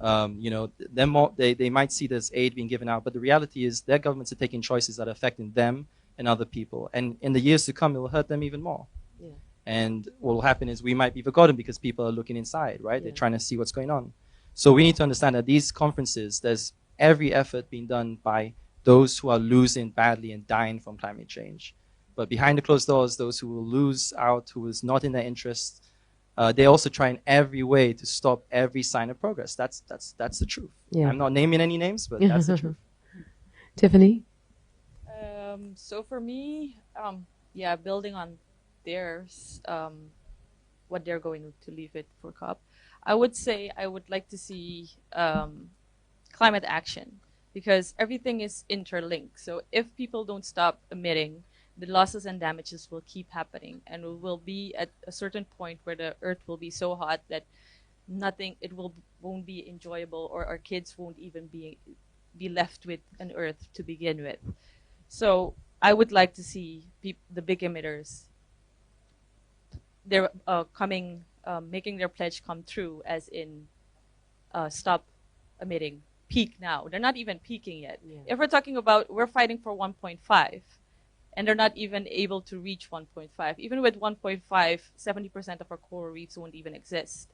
C: They might see this aid being given out, but the reality is their governments are taking choices that are affecting them and other people. And in the years to come, it will hurt them even more. Yeah. And what will happen is we might be forgotten because people are looking inside, right? Yeah. They're trying to see what's going on. So we need to understand that these conferences, there's every effort being done by those who are losing badly and dying from climate change. But behind the closed doors, those who will lose out, who is not in their interest, they also try in every way to stop every sign of progress. That's the truth. Yeah. I'm not naming any names, but that's the truth.
H: Tiffany?
E: So for me, building on theirs, what they're going to leave it for COP, I would say I would like to see climate action, because everything is interlinked. So if people don't stop emitting, the losses and damages will keep happening, and we will be at a certain point where the earth will be so hot that won't be enjoyable, or our kids won't even be left with an earth to begin with. So I would like to see the big emitters, they're making their pledge come true, as in stop emitting, peak now. They're not even peaking yet. Yeah. If we're talking about, we're fighting for 1.5, and they're not even able to reach 1.5. Even with 1.5, 70% of our coral reefs won't even exist.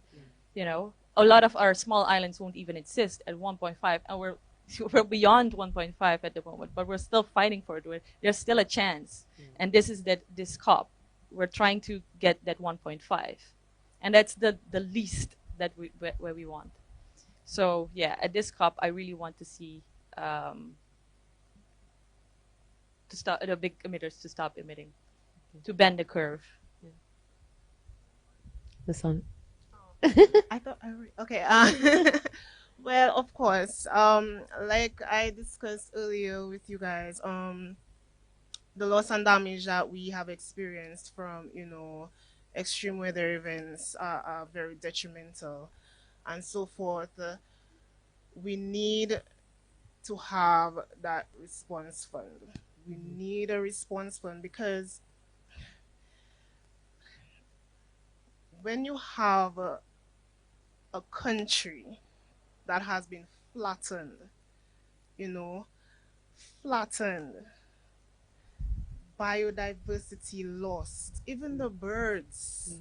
E: You know, a lot of our small islands won't even exist at 1.5, and we're beyond 1.5 at the moment, but we're still fighting for it. There's still a chance, and this is this COP. We're trying to get that 1.5, and that's the least that where we want. So yeah, at this COP, I really want to see to stop the big emitters to stop emitting, to bend the curve.
H: The sun.
D: I thought okay. Well, of course, like I discussed earlier with you guys, the loss and damage that we have experienced from, extreme weather events are very detrimental and so forth. We need to have that response fund. We need a response fund because when you have a country that has been flattened, flattened, biodiversity lost, even the birds,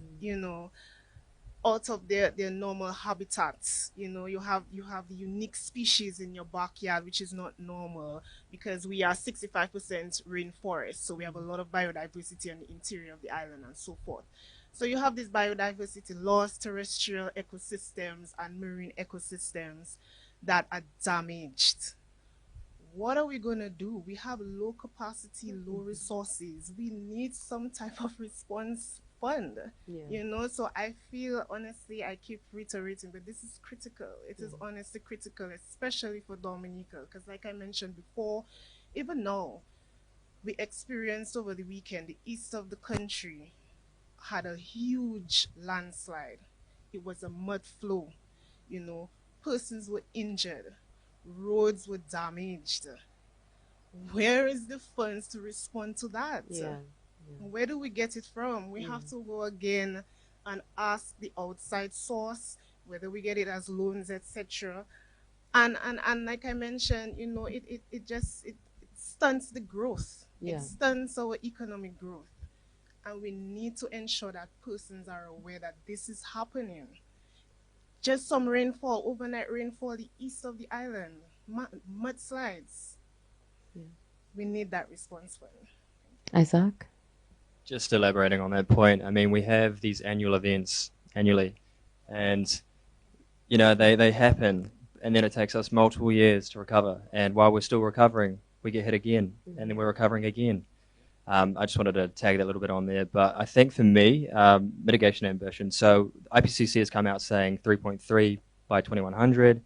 D: out of their normal habitats. You have unique species in your backyard, which is not normal because we are 65% rainforest, so we have a lot of biodiversity in the interior of the island and so forth. So you have this biodiversity loss, terrestrial ecosystems and marine ecosystems that are damaged. What are we going to do? We have low capacity, low resources. We need some type of response fund, so I feel, honestly, I keep reiterating, but this is critical. It is honestly critical, especially for Dominica, because like I mentioned before, even now, we experienced over the weekend, the east of the country had a huge landslide. It was a mud flow, persons were injured, roads were damaged. Where is the funds to respond to that? Where do we get it from? We have to go again and ask the outside source, whether we get it as loans, etc. And like I mentioned, it stunts the growth. It stunts our economic growth. And we need to ensure that persons are aware that this is happening. Just some rainfall, overnight rainfall, the east of the island, mudslides. We need that response fund.
H: Isaac?
F: Just elaborating on that point, I mean, we have these annual events annually, and they happen, and then it takes us multiple years to recover. And while we're still recovering, we get hit again, and then we're recovering again. I just wanted to tag that a little bit on there. But I think for me, mitigation ambition. So IPCC has come out saying 3.3 by 2100.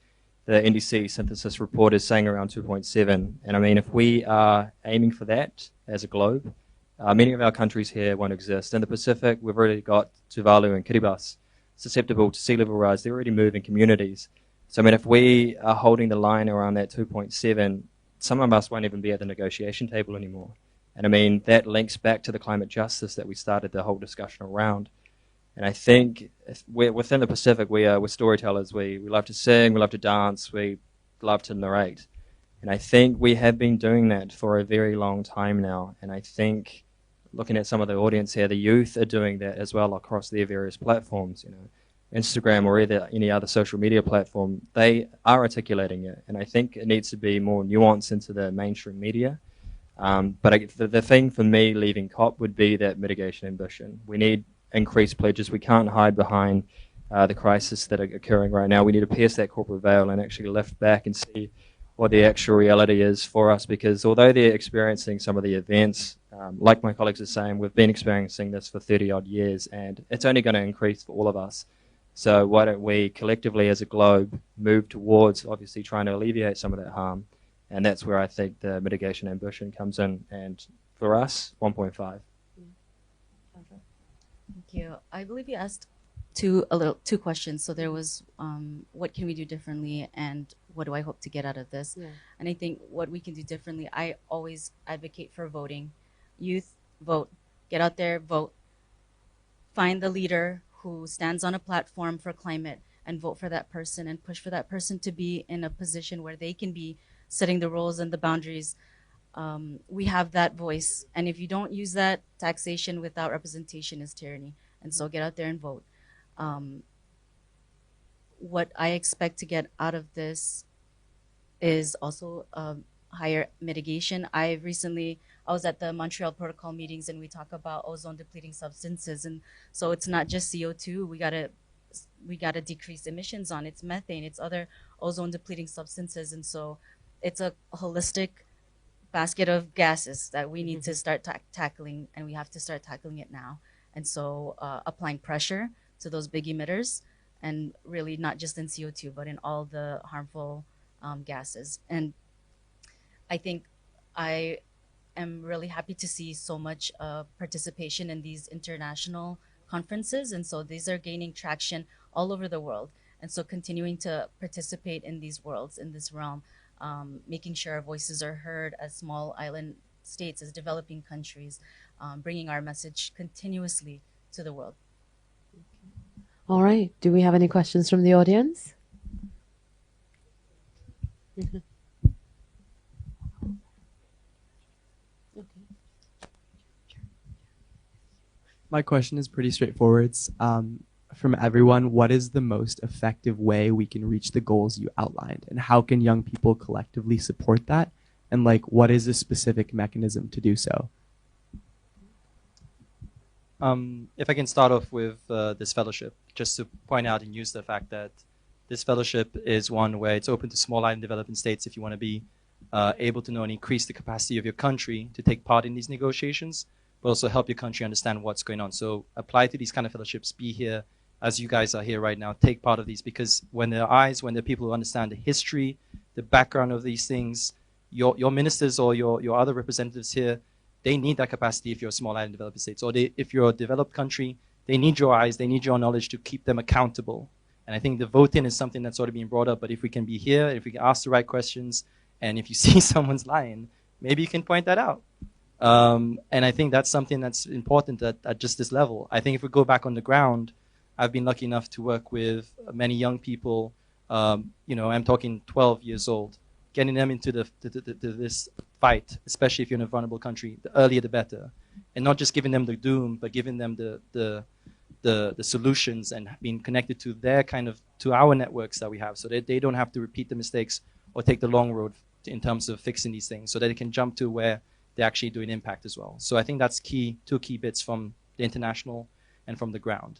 F: The NDC synthesis report is saying around 2.7. And I mean, if we are aiming for that as a globe, many of our countries here won't exist. In the Pacific, we've already got Tuvalu and Kiribati susceptible to sea level rise. They're already moving communities. So I mean, if we are holding the line around that 2.7, some of us won't even be at the negotiation table anymore. And I mean, that links back to the climate justice that we started the whole discussion around. And I think within the Pacific, we're storytellers. We love to sing, we love to dance, we love to narrate. And I think we have been doing that for a very long time now. And I think, looking at some of the audience here, the youth are doing that as well across their various platforms, Instagram or any other social media platform. They are articulating it. And I think it needs to be more nuanced into the mainstream media. But the thing for me leaving COP would be that mitigation ambition. We need increased pledges. We can't hide behind the crisis that are occurring right now. We need to pierce that corporate veil and actually lift back and see what the actual reality is for us, because although they're experiencing some of the events, like my colleagues are saying, we've been experiencing this for 30 odd years, and it's only going to increase for all of us. So why don't we collectively as a globe move towards obviously trying to alleviate some of that harm? And that's where I think the mitigation ambition comes in. And for us, 1.5.
G: Thank you. I believe you asked two questions. So there was, what can we do differently, and what do I hope to get out of this? And I think what we can do differently, I always advocate for voting. Youth, vote. Get out there, vote. Find the leader who stands on a platform for climate and vote for that person and push for that person to be in a position where they can be setting the rules and the boundaries we have that voice. And if you don't use that, taxation without representation is tyranny. And so get out there and vote. What I expect to get out of this is also higher mitigation. I was at the Montreal Protocol meetings, and we talk about ozone depleting substances. And so it's not just CO2. We gotta decrease emissions on it's methane, it's other ozone depleting substances. And so it's a holistic basket of gases that we need to start tackling, and we have to start tackling it now. And so applying pressure to those big emitters, and really not just in CO2, but in all the harmful gases. And I think I am really happy to see so much participation in these international conferences. And so these are gaining traction all over the world. And so continuing to participate in these worlds, in this realm, making sure our voices are heard as small island states, as developing countries, bringing our message continuously to the world.
H: All right. Do we have any questions from the audience?
I: My question is pretty straightforward. From everyone, what is the most effective way we can reach the goals you outlined? And how can young people collectively support that? And what is a specific mechanism to do so?
C: If I can start off with this fellowship, just to point out and use the fact that this fellowship is one where it's open to small island developing states if you want to be able to know and increase the capacity of your country to take part in these negotiations, but also help your country understand what's going on. So apply to these kind of fellowships, be here as you guys are here right now, take part of these, because when there are people who understand the history, the background of these things, your ministers or your other representatives here, they need that capacity if you're a small island developing state. Or if you're a developed country, they need your eyes, they need your knowledge to keep them accountable. And I think the vote-in is something that's sort of being brought up, but if we can be here, if we can ask the right questions, and if you see someone's lying, maybe you can point that out. And I think that's something that's important at just this level. I think if we go back on the ground, I've been lucky enough to work with many young people, I'm talking 12 years old, getting them into this fight, especially if you're in a vulnerable country, the earlier the better. And not just giving them the doom, but giving them the solutions and being connected to to our networks that we have, so that they don't have to repeat the mistakes or take the long road in terms of fixing these things, so that they can jump to where they're actually doing impact as well. So I think that's key, two key bits from the international and from the ground.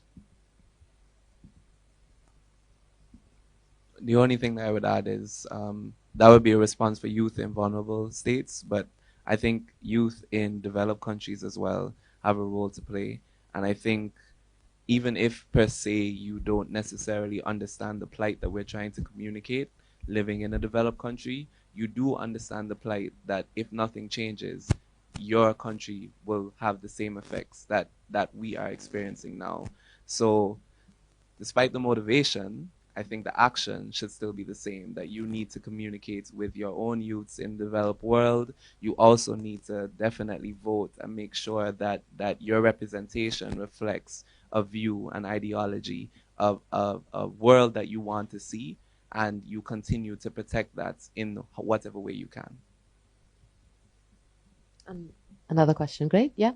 B: The only thing that I would add is that would be a response for youth in vulnerable states, but I think youth in developed countries as well have a role to play. And I think even if per se you don't necessarily understand the plight that we're trying to communicate, living in a developed country, you do understand the plight that if nothing changes, your country will have the same effects that we are experiencing now. So despite the motivation, I think the action should still be the same, that you need to communicate with your own youths in the developed world. You also need to definitely vote and make sure that your representation reflects a view, an ideology of a world that you want to see, and you continue to protect that in whatever way you can.
H: Another question, great, yeah.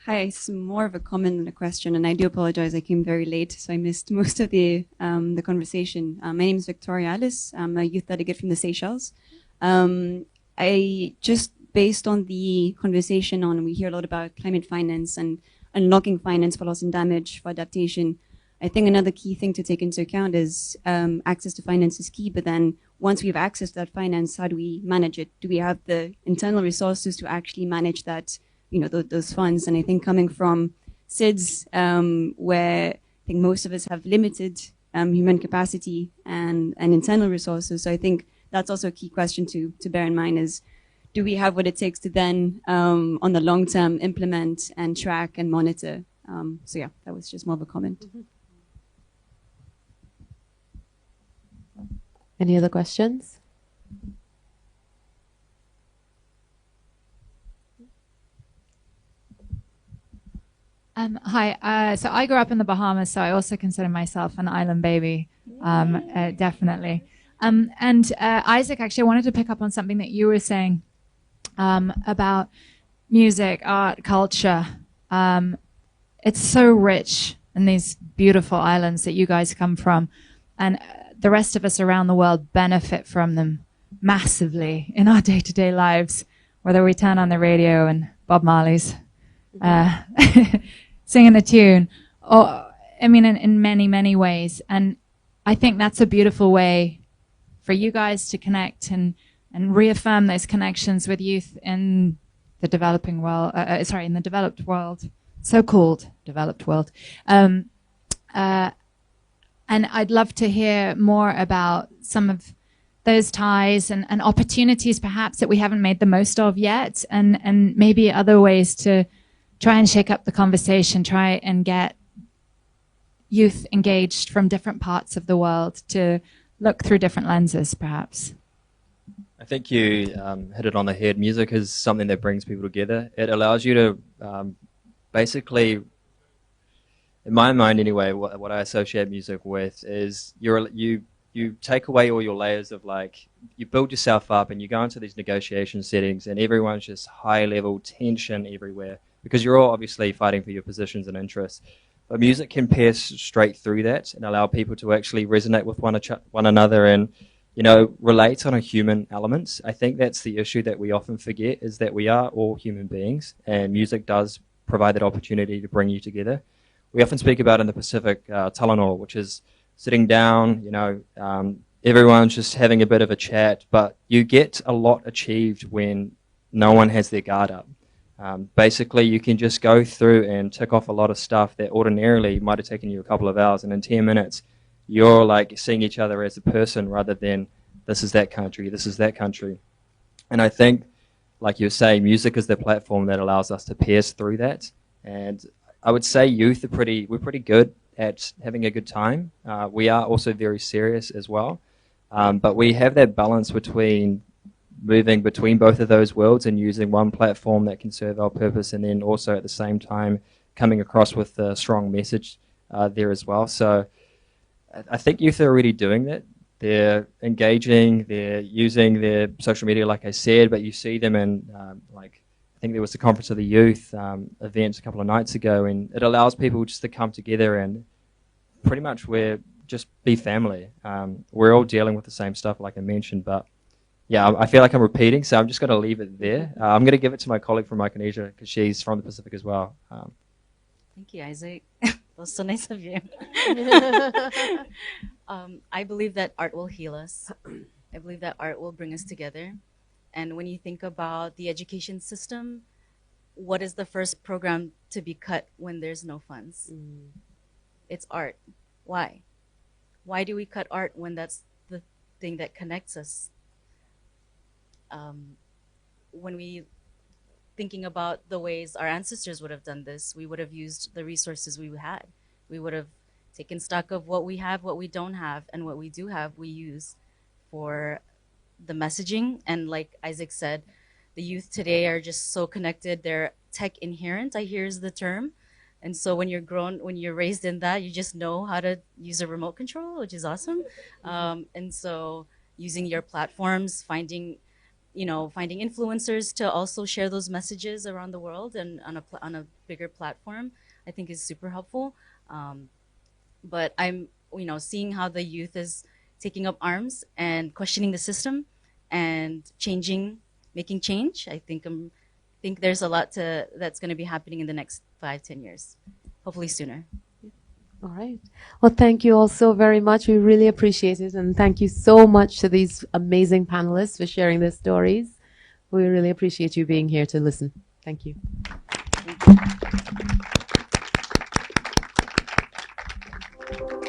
J: Hi, it's more of a comment than a question, and I do apologize. I came very late, so I missed most of the conversation. My name is Victoria Alice. I'm a youth delegate from the Seychelles. I just, based on the conversation we hear a lot about climate finance and unlocking finance for loss and damage, for adaptation. I think another key thing to take into account is access to finance is key, but then once we have access to that finance, how do we manage it? Do we have the internal resources to actually manage that, those funds? And I think coming from SIDS, where I think most of us have limited human capacity and internal resources. So I think that's also a key question to bear in mind is, do we have what it takes to then, on the long term, implement and track and monitor? So yeah, that was just more of a comment.
H: Mm-hmm. Any other questions?
A: Hi. So I grew up in the Bahamas, so I also consider myself an island baby, definitely. And Isaac, actually, I wanted to pick up on something that you were saying about music, art, culture. It's so rich in these beautiful islands that you guys come from, and the rest of us around the world benefit from them massively in our day-to-day lives, whether we turn on the radio and Bob Marley's singing a tune, or I mean, in many, many ways. And I think that's a beautiful way for you guys to connect and reaffirm those connections with youth in the developing world, in the developed world, so-called developed world. And I'd love to hear more about some of those ties and opportunities perhaps that we haven't made the most of yet, and maybe other ways to try and shake up the conversation, try and get youth engaged from different parts of the world to look through different lenses, perhaps.
F: I think you hit it on the head. Music is something that brings people together. It allows you to basically, in my mind anyway, what I associate music with is you take away all your layers of, like, you build yourself up and you go into these negotiation settings and everyone's just high level tension everywhere because you're all obviously fighting for your positions and interests. But music can pierce straight through that and allow people to actually resonate with one another and, you know, relate on a human element. I think that's the issue that we often forget, is that we are all human beings and music does provide that opportunity to bring you together. We often speak about in the Pacific Talanoa, which is sitting down, you know, everyone's just having a bit of a chat, but you get a lot achieved when no one has their guard up. Basically, you can just go through and tick off a lot of stuff that ordinarily might have taken you a couple of hours, and in 10 minutes, you're like seeing each other as a person rather than this is that country, this is that country. And I think, like you were saying, music is the platform that allows us to pierce through that. And I would say youth are we're pretty good at having a good time. We are also very serious as well. But we have that balance between moving between both of those worlds and using one platform that can serve our purpose, and then also at the same time coming across with a strong message there as well. So I think youth are already doing that. They're engaging, they're using their social media, like I said, but you see them in, like, I think there was the Conference of the Youth event a couple of nights ago, and it allows people just to come together and pretty much we're just be family. We're all dealing with the same stuff, like I mentioned, but yeah, I feel like I'm repeating, so I'm just going to leave it there. I'm going to give it to my colleague from Micronesia because she's from the Pacific as well.
G: Thank you, Isaac. That was so nice of you. I believe that art will heal us. I believe that art will bring us together. And when you think about the education system, what is the first program to be cut when there's no funds? It's art. Why? Why do we cut art when that's the thing that connects us? When we thinking about the ways our ancestors would have done this, we would have used the resources we had. We would have taken stock of what we have, what we don't have, and what we do have, we use for the messaging. And like Isaac said, the youth today are just so connected. They're tech inherent, I hear is the term. And so when you're grown, when you're raised in that, you just know how to use a remote control, which is awesome. And so using your platforms, finding influencers to also share those messages around the world and on a bigger platform, I think is super helpful. But I'm, seeing how the youth is taking up arms and questioning the system and making change. I think there's a lot that's going to be happening in the next 5-10 years, hopefully sooner.
H: All right. Well, thank you all so very much. We really appreciate it. And thank you so much to these amazing panelists for sharing their stories. We really appreciate you being here to listen. Thank you.
G: Thank you.